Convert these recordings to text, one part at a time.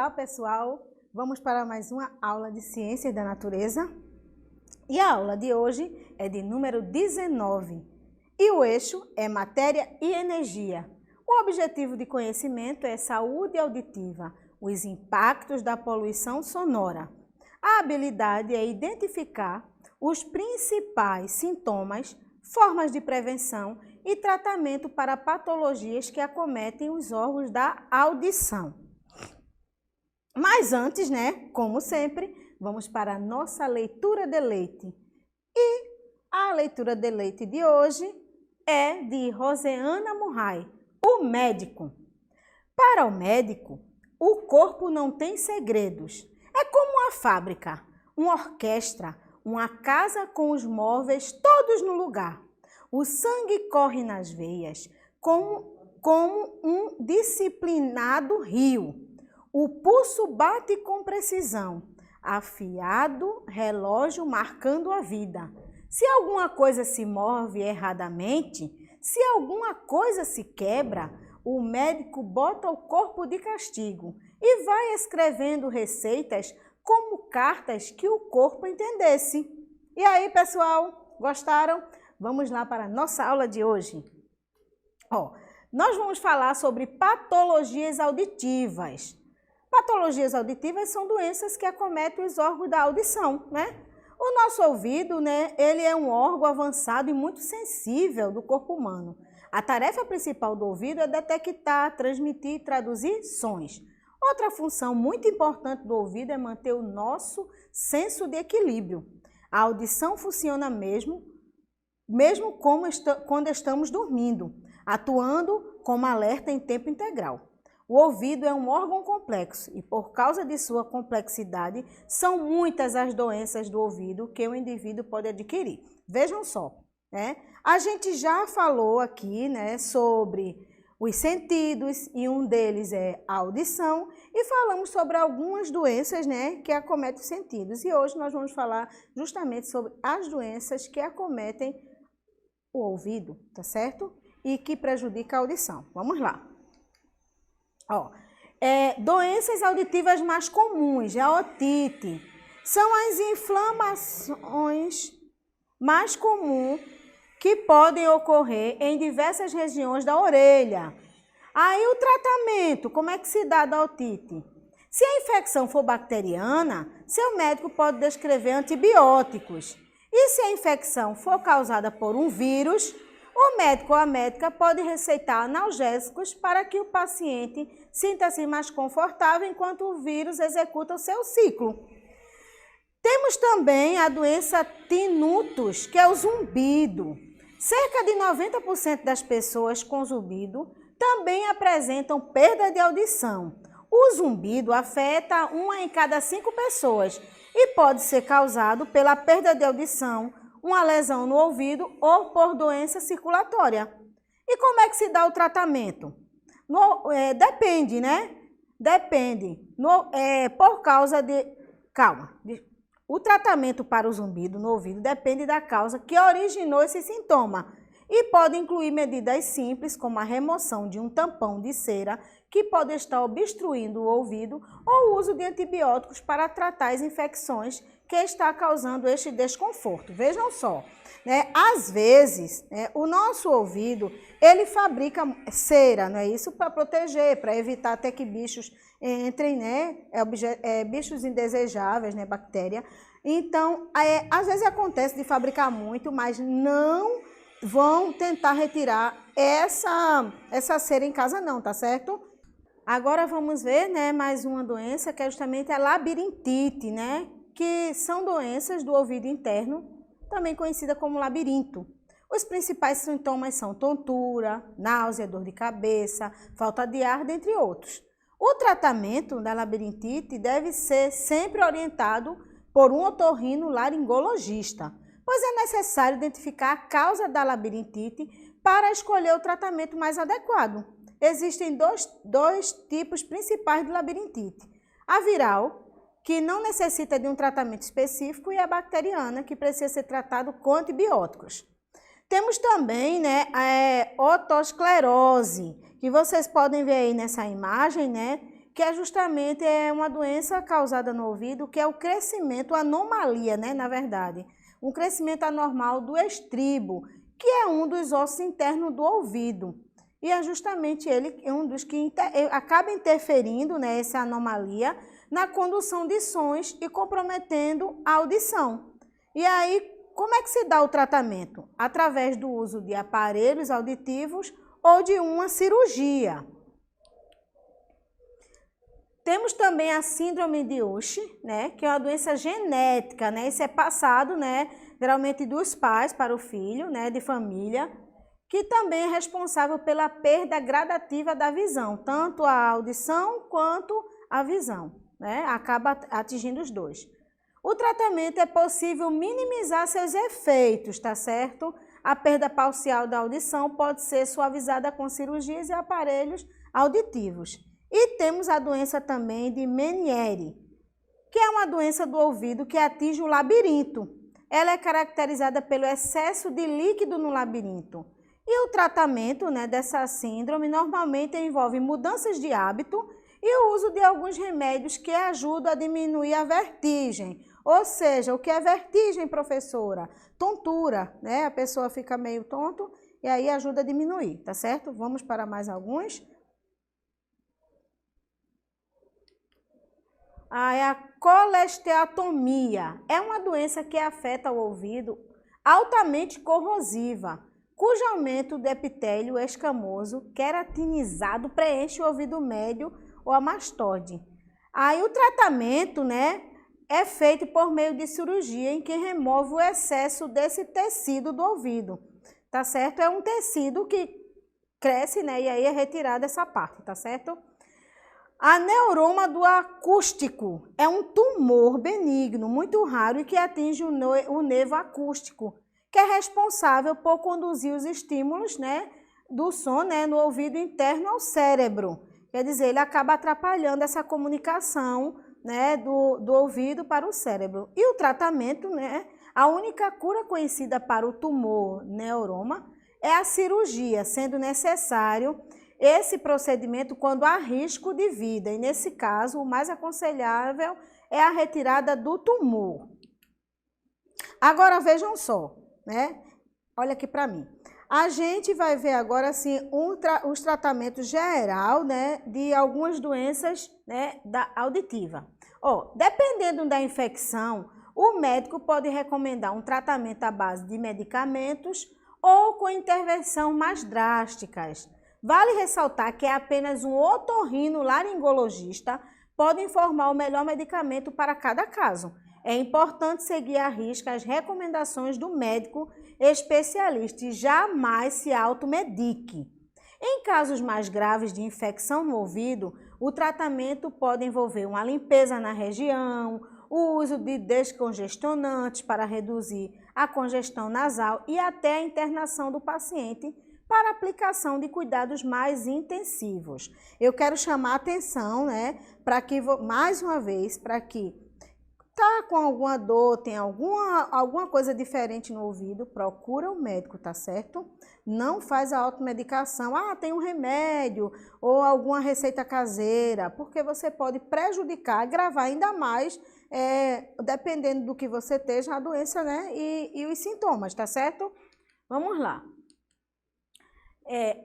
Olá, pessoal! Vamos para mais uma aula de Ciências da Natureza. E a aula de hoje é de número 19. E o eixo é Matéria e Energia. O objetivo de conhecimento é saúde auditiva, os impactos da poluição sonora. A habilidade é identificar os principais sintomas, formas de prevenção e tratamento para patologias que acometem os órgãos da audição. Mas antes, como sempre, vamos para a nossa leitura de leite. E a leitura de leite de hoje é de Rosiana Murray, o médico. Para o médico, o corpo não tem segredos. É como uma fábrica, uma orquestra, uma casa com os móveis todos no lugar. O sangue corre nas veias como um disciplinado rio. O pulso bate com precisão, afiado relógio marcando a vida. Se alguma coisa se move erradamente, se alguma coisa se quebra, o médico bota o corpo de castigo e vai escrevendo receitas como cartas que o corpo entendesse. E aí, pessoal, gostaram? Vamos lá para a nossa aula de hoje. Nós vamos falar sobre patologias auditivas. Patologias auditivas são doenças que acometem os órgãos da audição, O nosso ouvido, ele é um órgão avançado e muito sensível do corpo humano. A tarefa principal do ouvido é detectar, transmitir e traduzir sons. Outra função muito importante do ouvido é manter o nosso senso de equilíbrio. A audição funciona mesmo quando estamos dormindo, atuando como alerta em tempo integral. O ouvido é um órgão complexo e, por causa de sua complexidade, são muitas as doenças do ouvido que o indivíduo pode adquirir. Vejam só, A gente já falou aqui, sobre os sentidos e um deles é a audição e falamos sobre algumas doenças, que acometem os sentidos. E hoje nós vamos falar justamente sobre as doenças que acometem o ouvido, tá certo? E que prejudicam a audição. Vamos lá. Doenças auditivas mais comuns, a otite, são as inflamações mais comuns que podem ocorrer em diversas regiões da orelha. Aí o tratamento, como é que se dá da otite? Se a infecção for bacteriana, seu médico pode descrever antibióticos. E se a infecção for causada por um vírus, o médico ou a médica pode receitar analgésicos para que o paciente sinta-se mais confortável enquanto o vírus executa o seu ciclo. Temos também a doença tinnitus, que é o zumbido. Cerca de 90% das pessoas com zumbido também apresentam perda de audição. O zumbido afeta 1 em cada 5 pessoas e pode ser causado pela perda de audição, uma lesão no ouvido ou por doença circulatória. E como é que se dá o tratamento? Depende, Depende. Por causa de... O tratamento para o zumbido no ouvido depende da causa que originou esse sintoma e pode incluir medidas simples, como a remoção de um tampão de cera que pode estar obstruindo o ouvido ou o uso de antibióticos para tratar as infecções que está causando este desconforto. Vejam só, às vezes, o nosso ouvido, ele fabrica cera, não é isso? Para proteger, para evitar até que bichos entrem, bichos indesejáveis, bactéria. Então, às vezes acontece de fabricar muito, mas não vão tentar retirar essa cera em casa não, tá certo? Agora vamos ver, mais uma doença que é justamente a labirintite, que são doenças do ouvido interno, também conhecida como labirinto. Os principais sintomas são tontura, náusea, dor de cabeça, falta de ar, dentre outros. O tratamento da labirintite deve ser sempre orientado por um otorrinolaringologista, pois é necessário identificar a causa da labirintite para escolher o tratamento mais adequado. Existem dois tipos principais de labirintite: a viral, que não necessita de um tratamento específico, e a bacteriana, que precisa ser tratado com antibióticos. Temos também a otosclerose, que vocês podem ver aí nessa imagem, que é justamente uma doença causada no ouvido, que é o crescimento, anomalia, né, na verdade, um crescimento anormal do estribo, que é um dos ossos internos do ouvido. E é justamente ele um dos que acaba interferindo, né, essa anomalia, na condução de sons e comprometendo a audição. E aí, como é que se dá o tratamento? Através do uso de aparelhos auditivos ou de uma cirurgia. Temos também a síndrome de Usher, né, que é uma doença genética, né, isso é passado, né, geralmente dos pais para o filho, né, de família, que também é responsável pela perda gradativa da visão, tanto a audição quanto a visão, né, acaba atingindo os dois. O tratamento é possível minimizar seus efeitos, tá certo? A perda parcial da audição pode ser suavizada com cirurgias e aparelhos auditivos. E temos a doença também de Meniere, que é uma doença do ouvido que atinge o labirinto. Ela é caracterizada pelo excesso de líquido no labirinto. E o tratamento, né, dessa síndrome normalmente envolve mudanças de hábito e o uso de alguns remédios que ajudam a diminuir a vertigem. Ou seja, o que é vertigem, professora? Tontura, né? A pessoa fica meio tonto e aí ajuda a diminuir, tá certo? Vamos para mais alguns. A colesteatomia é uma doença que afeta o ouvido altamente corrosiva, cujo aumento do epitélio escamoso queratinizado preenche o ouvido médio ou a mastóide. Aí o tratamento, né, é feito por meio de cirurgia em que remove o excesso desse tecido do ouvido, tá certo? É um tecido que cresce, né, e aí é retirada essa parte, tá certo? A neuroma do acústico é um tumor benigno, muito raro e que atinge o nervo acústico, que é responsável por conduzir os estímulos, né, do som, né, no ouvido interno ao cérebro. Quer dizer, ele acaba atrapalhando essa comunicação, né, do ouvido para o cérebro. E o tratamento, né, a única cura conhecida para o tumor neuroma é a cirurgia, sendo necessário esse procedimento quando há risco de vida. E nesse caso, o mais aconselhável é a retirada do tumor. Agora vejam só, né? Olha aqui para mim. A gente vai ver agora assim os tratamentos geral, né, de algumas doenças, né, da auditiva. Dependendo da infecção, o médico pode recomendar um tratamento à base de medicamentos ou com intervenção mais drásticas. Vale ressaltar que é apenas um otorrinolaringologista pode informar o melhor medicamento para cada caso. É importante seguir à risca as recomendações do médico especialista e jamais se automedique. Em casos mais graves de infecção no ouvido, o tratamento pode envolver uma limpeza na região, o uso de descongestionantes para reduzir a congestão nasal e até a internação do paciente para aplicação de cuidados mais intensivos. Eu quero chamar a atenção, né, para que, mais uma vez, para que tá com alguma dor, tem alguma coisa diferente no ouvido, procura o médico, tá certo? Não faz a automedicação, tem um remédio ou alguma receita caseira, porque você pode prejudicar, agravar ainda mais, dependendo do que você esteja, a doença, né, e os sintomas, tá certo? Vamos lá.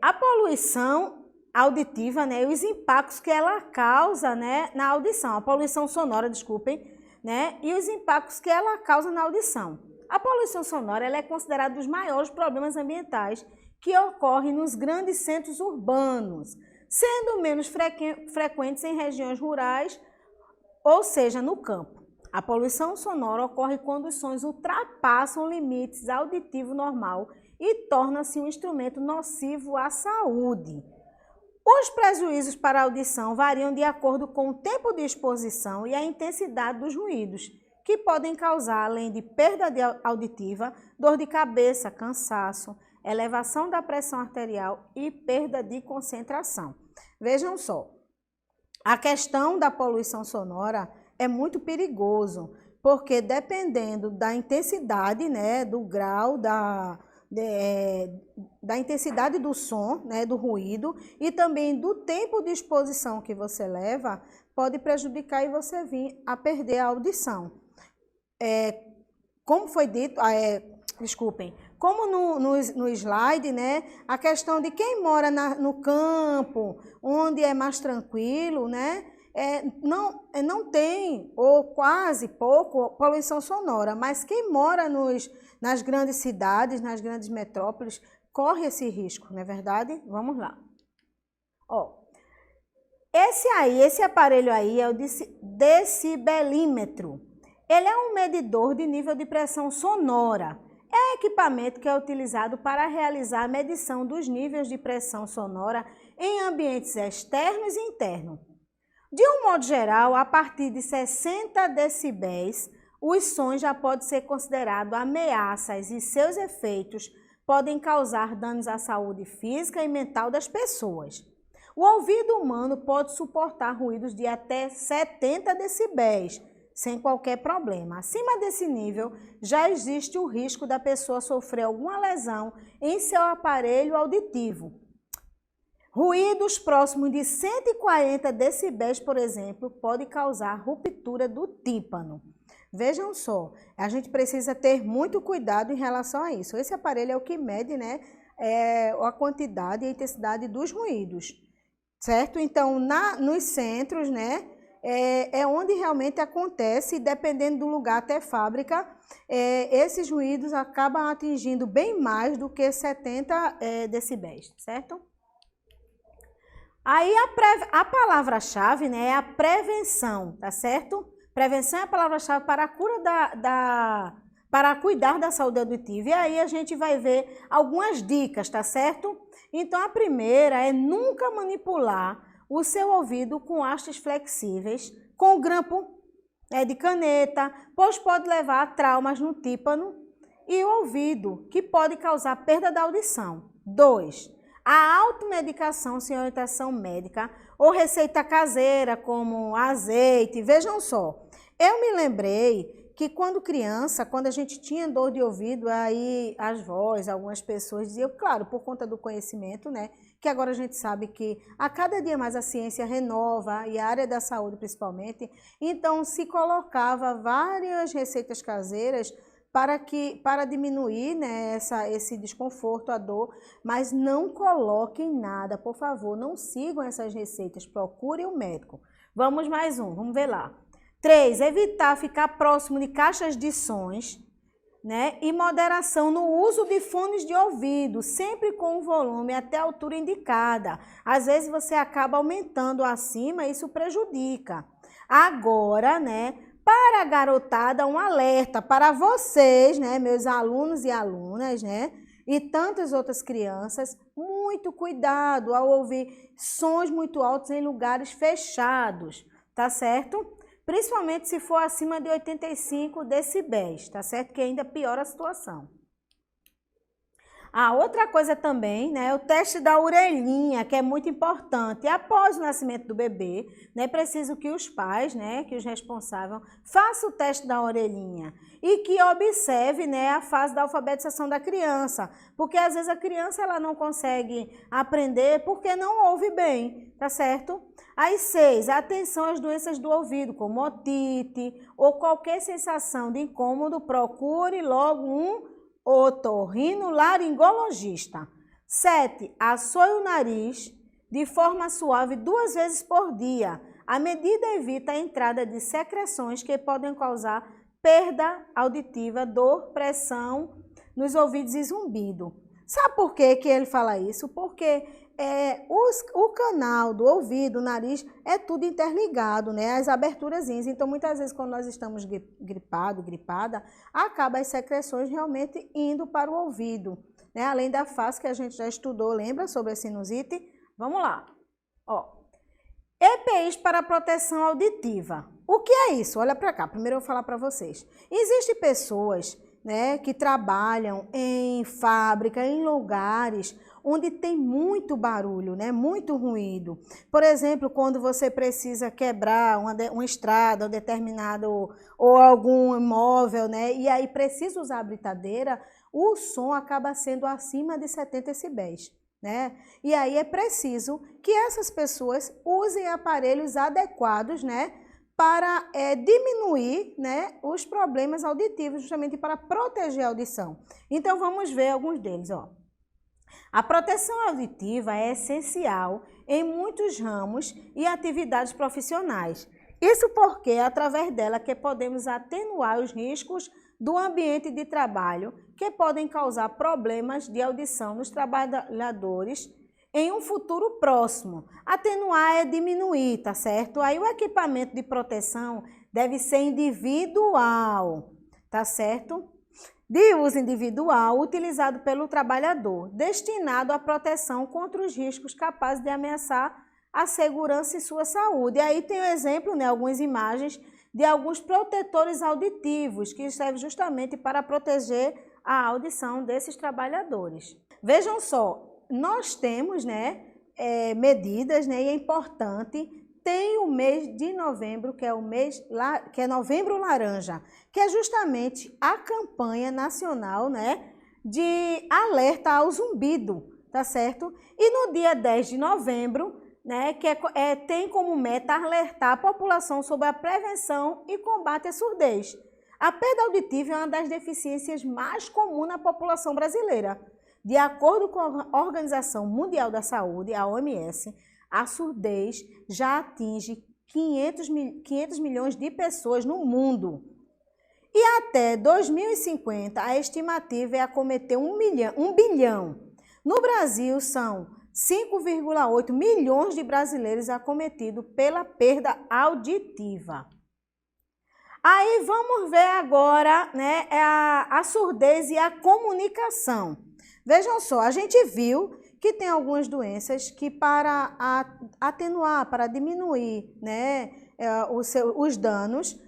A poluição auditiva, né, e os impactos que ela causa, né, na audição, a poluição sonora, desculpem, né, e os impactos que ela causa na audição. A poluição sonora ela é considerada um dos maiores problemas ambientais que ocorrem nos grandes centros urbanos, sendo menos frequentes em regiões rurais, ou seja, no campo. A poluição sonora ocorre quando os sons ultrapassam limites auditivos normal e torna-se um instrumento nocivo à saúde. Os prejuízos para a audição variam de acordo com o tempo de exposição e a intensidade dos ruídos, que podem causar, além de perda auditiva, dor de cabeça, cansaço, elevação da pressão arterial e perda de concentração. Vejam só, a questão da poluição sonora é muito perigoso, porque dependendo da intensidade, né, do grau da intensidade do som, né, do ruído, e também do tempo de exposição que você leva, pode prejudicar e você vir a perder a audição. Como foi dito, desculpem, como no slide, né, a questão de quem mora no campo, onde é mais tranquilo, né, não tem, ou quase pouco, poluição sonora, mas quem mora nas grandes cidades, nas grandes metrópoles, corre esse risco, não é verdade? Vamos lá. Ó, esse aparelho aí é o decibelímetro. Ele é um medidor de nível de pressão sonora. É um equipamento que é utilizado para realizar a medição dos níveis de pressão sonora em ambientes externos e internos. De um modo geral, a partir de 60 decibéis, os sons já podem ser considerados ameaças e seus efeitos podem causar danos à saúde física e mental das pessoas. O ouvido humano pode suportar ruídos de até 70 decibéis, sem qualquer problema. Acima desse nível, já existe o risco da pessoa sofrer alguma lesão em seu aparelho auditivo. Ruídos próximos de 140 decibéis, por exemplo, pode causar ruptura do tímpano. Vejam só, a gente precisa ter muito cuidado em relação a isso. Esse aparelho é o que mede, né, a quantidade e a intensidade dos ruídos, certo? Então, nos centros, né, é onde realmente acontece, dependendo do lugar até fábrica, esses ruídos acabam atingindo bem mais do que 70 decibéis, certo? Aí a palavra-chave, né, é a prevenção, tá certo? Prevenção é a palavra-chave para a cura para cuidar da saúde auditiva. E aí a gente vai ver algumas dicas, tá certo? Então a primeira é nunca manipular o seu ouvido com hastes flexíveis, com grampo de caneta, pois pode levar a traumas no tímpano e o ouvido, que pode causar perda da audição. 2. A automedicação sem orientação médica ou receita caseira, como azeite. Vejam só, eu me lembrei que quando criança, quando a gente tinha dor de ouvido, aí as vozes, algumas pessoas diziam, claro, por conta do conhecimento, né, que agora a gente sabe que a cada dia mais a ciência renova, e a área da saúde principalmente, então se colocava várias receitas caseiras para diminuir, né, esse desconforto, a dor, mas não coloquem nada, por favor, não sigam essas receitas, procurem o médico. Vamos mais um, vamos ver lá. 3. Evitar ficar próximo de caixas de sons, né, e moderação no uso de fones de ouvido, sempre com o volume até a altura indicada. Às vezes você acaba aumentando acima e isso prejudica. Agora, né, para a garotada, um alerta para vocês, né, meus alunos e alunas, né, e tantas outras crianças, muito cuidado ao ouvir sons muito altos em lugares fechados, tá certo? Principalmente se for acima de 85 decibéis, tá certo? Que ainda piora a situação. Outra coisa também, né, o teste da orelhinha, que é muito importante. Após o nascimento do bebê, né, preciso que os pais, né, que os responsáveis, façam o teste da orelhinha e que observe, né, a fase da alfabetização da criança, porque às vezes a criança ela não consegue aprender porque não ouve bem, tá certo? Aí 6, atenção às doenças do ouvido, como otite ou qualquer sensação de incômodo, procure logo um otorrinolaringologista. 7. Assoe o nariz de forma suave 2 vezes por dia. A medida evita a entrada de secreções que podem causar perda auditiva, dor, pressão nos ouvidos e zumbido. Sabe por que ele fala isso? Porque o canal do ouvido, o nariz, é tudo interligado, né? As aberturazinhas. Então, muitas vezes, quando nós estamos gripada, acaba as secreções realmente indo para o ouvido, né? Além da face que a gente já estudou, lembra sobre a sinusite? Vamos lá. EPIs para proteção auditiva. O que é isso? Olha para cá. Primeiro eu vou falar para vocês. Existem pessoas, né, que trabalham em fábrica, em lugares onde tem muito barulho, né, muito ruído. Por exemplo, quando você precisa quebrar uma estrada, ou algum imóvel, né, e aí precisa usar a britadeira, o som acaba sendo acima de 70 decibéis, né? E aí é preciso que essas pessoas usem aparelhos adequados, né, para diminuir, né, os problemas auditivos, justamente para proteger a audição. Então vamos ver alguns deles, ó. A proteção auditiva é essencial em muitos ramos e atividades profissionais. Isso porque é através dela que podemos atenuar os riscos do ambiente de trabalho que podem causar problemas de audição nos trabalhadores em um futuro próximo. Atenuar é diminuir, tá certo? Aí o equipamento de proteção deve ser individual, tá certo? De uso individual, utilizado pelo trabalhador, destinado à proteção contra os riscos capazes de ameaçar a segurança e sua saúde. E aí tem um exemplo, né, algumas imagens de alguns protetores auditivos que servem justamente para proteger a audição desses trabalhadores. Vejam só, nós temos, né, medidas, né, e é importante, tem o mês de novembro, que é Novembro Laranja, que é justamente a campanha nacional, né, de alerta ao zumbido, tá certo? E no dia 10 de novembro, né, tem como meta alertar a população sobre a prevenção e combate à surdez. A perda auditiva é uma das deficiências mais comuns na população brasileira. De acordo com a Organização Mundial da Saúde, a OMS, a surdez já atinge 500 milhões de pessoas no mundo. E até 2050, a estimativa é acometer 1 bilhão. No Brasil, são 5,8 milhões de brasileiros acometidos pela perda auditiva. Aí vamos ver agora, né, a surdez e a comunicação. Vejam só, a gente viu que tem algumas doenças que para atenuar, para diminuir, né, os danos,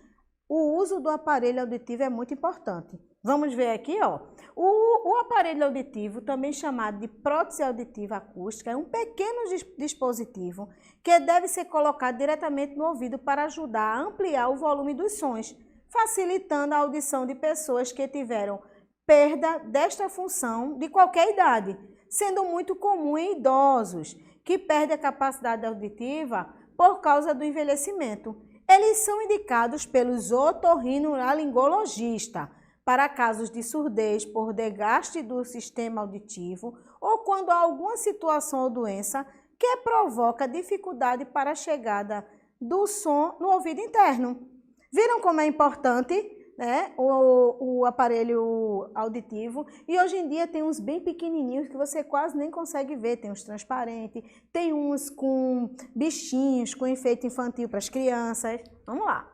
o uso do aparelho auditivo é muito importante. Vamos ver aqui, ó. O aparelho auditivo, também chamado de prótese auditiva acústica, é um pequeno dispositivo que deve ser colocado diretamente no ouvido para ajudar a ampliar o volume dos sons, facilitando a audição de pessoas que tiveram perda desta função de qualquer idade, sendo muito comum em idosos, que perdem a capacidade auditiva por causa do envelhecimento. Eles são indicados pelos otorrinolaringologistas para casos de surdez por desgaste do sistema auditivo ou quando há alguma situação ou doença que provoca dificuldade para a chegada do som no ouvido interno. Viram como é importante, né, o aparelho auditivo? E hoje em dia tem uns bem pequenininhos que você quase nem consegue ver. Tem uns transparentes, tem uns com bichinhos, com enfeite infantil para as crianças. Vamos lá.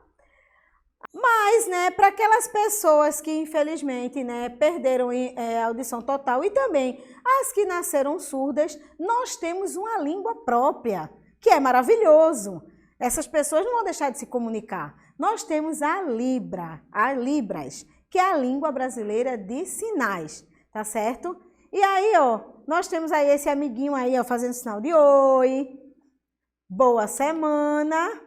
Mas, né, para aquelas pessoas que infelizmente, né, perderam a audição total e também as que nasceram surdas, nós temos uma língua própria, que é maravilhoso. Essas pessoas não vão deixar de se comunicar. Nós temos a Libras, que é a língua brasileira de sinais, tá certo? E aí, ó, nós temos aí esse amiguinho aí, ó, fazendo sinal de oi, boa semana.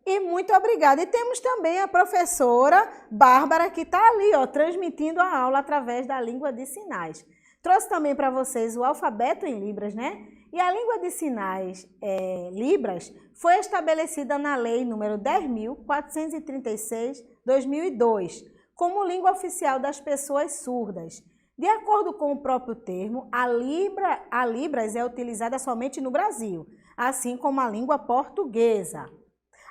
E muito obrigada. E temos também a professora Bárbara, que está ali, ó, transmitindo a aula através da língua de sinais. Trouxe também para vocês o alfabeto em Libras, né? E a língua de sinais Libras foi estabelecida na Lei nº 10.436/2002 como língua oficial das pessoas surdas. De acordo com o próprio termo, a Libras é utilizada somente no Brasil, assim como a língua portuguesa.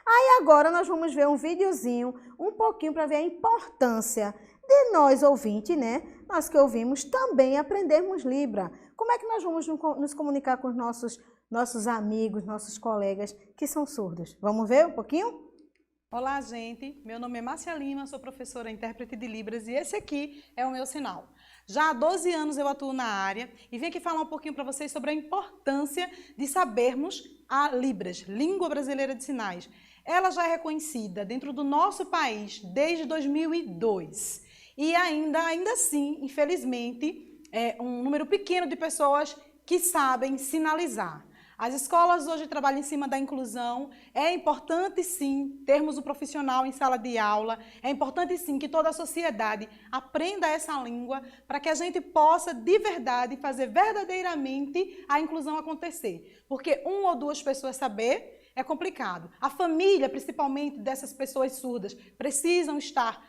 Aí agora nós vamos ver um videozinho, um pouquinho para ver a importância de nós ouvintes, né? Nós que ouvimos também aprendermos Libra. Como é que nós vamos nos comunicar com os nossos amigos, nossos colegas que são surdos? Vamos ver um pouquinho? Olá, gente. Meu nome é Márcia Lima, sou professora intérprete de Libras e esse aqui é o meu sinal. Já há 12 anos eu atuo na área e vim aqui falar um pouquinho para vocês sobre a importância de sabermos a Libras, Língua Brasileira de Sinais. Ela já é reconhecida dentro do nosso país desde 2002 e ainda assim, infelizmente, é um número pequeno de pessoas que sabem sinalizar. As escolas hoje trabalham em cima da inclusão. É importante, sim, termos um profissional em sala de aula. É importante, sim, que toda a sociedade aprenda essa língua para que a gente possa, de verdade, fazer verdadeiramente a inclusão acontecer. Porque uma ou duas pessoas saber é complicado. A família, principalmente dessas pessoas surdas, precisam estar,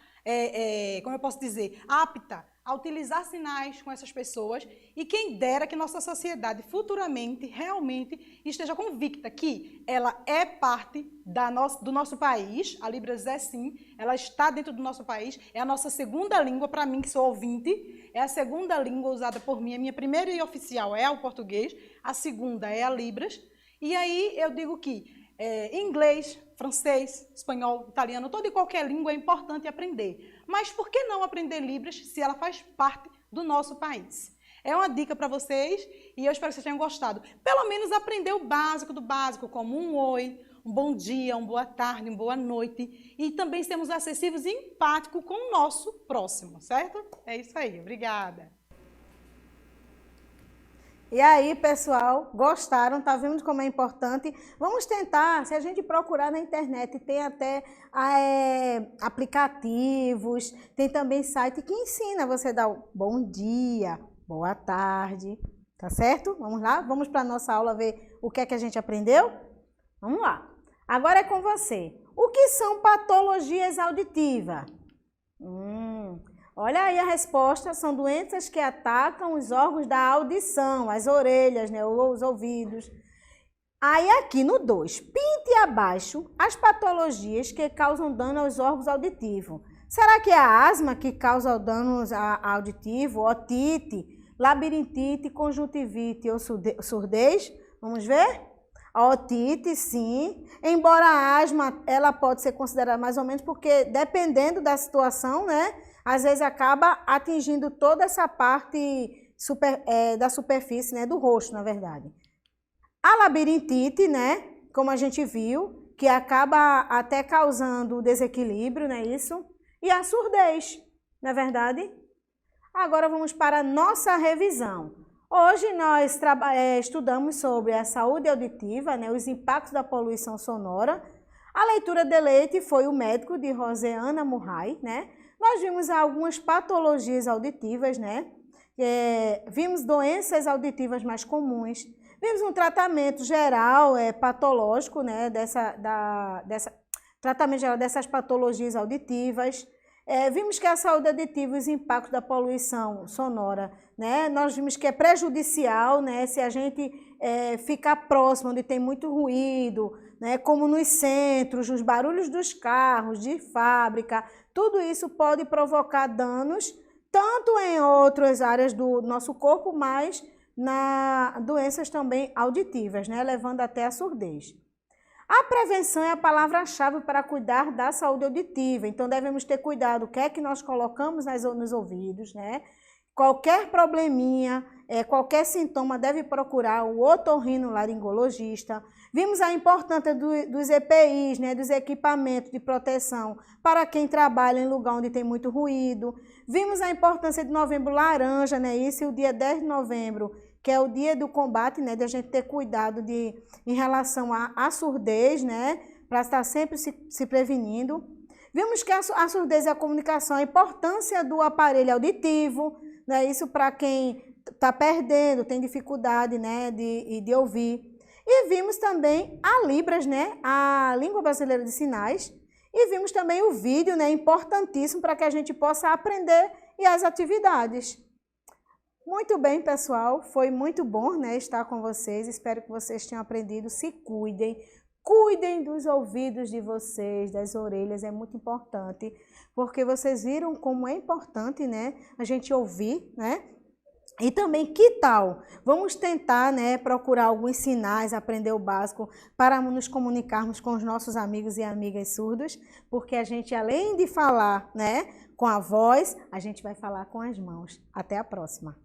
como eu posso dizer, apta a utilizar sinais com essas pessoas e quem dera que nossa sociedade futuramente realmente esteja convicta que ela é parte do nosso país, a Libras é sim, ela está dentro do nosso país, é a nossa segunda língua, para mim que sou ouvinte, é a segunda língua usada por mim, a minha primeira e oficial é o português, a segunda é a Libras, e aí eu digo que inglês, francês, espanhol, italiano, toda e qualquer língua é importante aprender. Mas por que não aprender Libras se ela faz parte do nosso país? É uma dica para vocês e eu espero que vocês tenham gostado. Pelo menos aprender o básico do básico, como um oi, um bom dia, uma boa tarde, uma boa noite. E também sermos acessíveis e empáticos com o nosso próximo, certo? É isso aí, obrigada. E aí, pessoal, gostaram? Tá vendo como é importante? Vamos tentar, se a gente procurar na internet, tem até aplicativos, tem também site que ensina você a dar o bom dia, boa tarde, tá certo? Vamos lá? Vamos para a nossa aula ver o que é que a gente aprendeu? Vamos lá. Agora é com você. O que são patologias auditivas? Olha aí a resposta, são doenças que atacam os órgãos da audição, as orelhas, né, ou os ouvidos. Aí aqui no 2, pinte abaixo as patologias que causam dano aos órgãos auditivos. Será que é a asma que causa danos auditivos, otite, labirintite, conjuntivite ou surdez? Vamos ver? A otite, sim, embora a asma ela pode ser considerada mais ou menos porque dependendo da situação, né? Às vezes acaba atingindo toda essa parte da superfície, né, do rosto, na verdade. A labirintite, né, como a gente viu, que acaba até causando desequilíbrio, não é isso? E a surdez, não é verdade? Agora vamos para a nossa revisão. Hoje nós estudamos sobre a saúde auditiva, né, os impactos da poluição sonora. A leitura de leite foi o médico de Roseana Murray, né? Nós vimos algumas patologias auditivas, né? Vimos doenças auditivas mais comuns, vimos um tratamento geral patológico, né? Tratamento geral dessas patologias auditivas. Vimos que a saúde auditiva e os impactos da poluição sonora, né? Nós vimos que é prejudicial, né? Se a gente ficar próximo onde tem muito ruído, né? Como nos centros, os barulhos dos carros, de fábrica, tudo isso pode provocar danos, tanto em outras áreas do nosso corpo, mas doenças também auditivas, né? Levando até a surdez. A prevenção é a palavra-chave para cuidar da saúde auditiva, então devemos ter cuidado o que é que nós colocamos nos ouvidos, né? Qualquer probleminha, qualquer sintoma deve procurar o otorrinolaringologista. Vimos a importância dos EPIs, né, dos equipamentos de proteção para quem trabalha em lugar onde tem muito ruído. Vimos a importância de Novembro Laranja, né, isso, e o dia 10 de novembro, que é o dia do combate, né, de a gente ter cuidado em relação à surdez, né, para estar sempre se prevenindo. Vimos que a surdez e a comunicação, a importância do aparelho auditivo, né, isso para quem está perdendo, tem dificuldade, né, de ouvir. E vimos também a Libras, né, a Língua Brasileira de Sinais, e vimos também o vídeo, né, importantíssimo para que a gente possa aprender e as atividades. Muito bem, pessoal, foi muito bom, né, estar com vocês, espero que vocês tenham aprendido, se cuidem, cuidem dos ouvidos de vocês, das orelhas, é muito importante, porque vocês viram como é importante, né, a gente ouvir, né? E também, que tal? Vamos tentar, né, procurar alguns sinais, aprender o básico para nos comunicarmos com os nossos amigos e amigas surdos, porque a gente, além de falar, né, com a voz, a gente vai falar com as mãos. Até a próxima!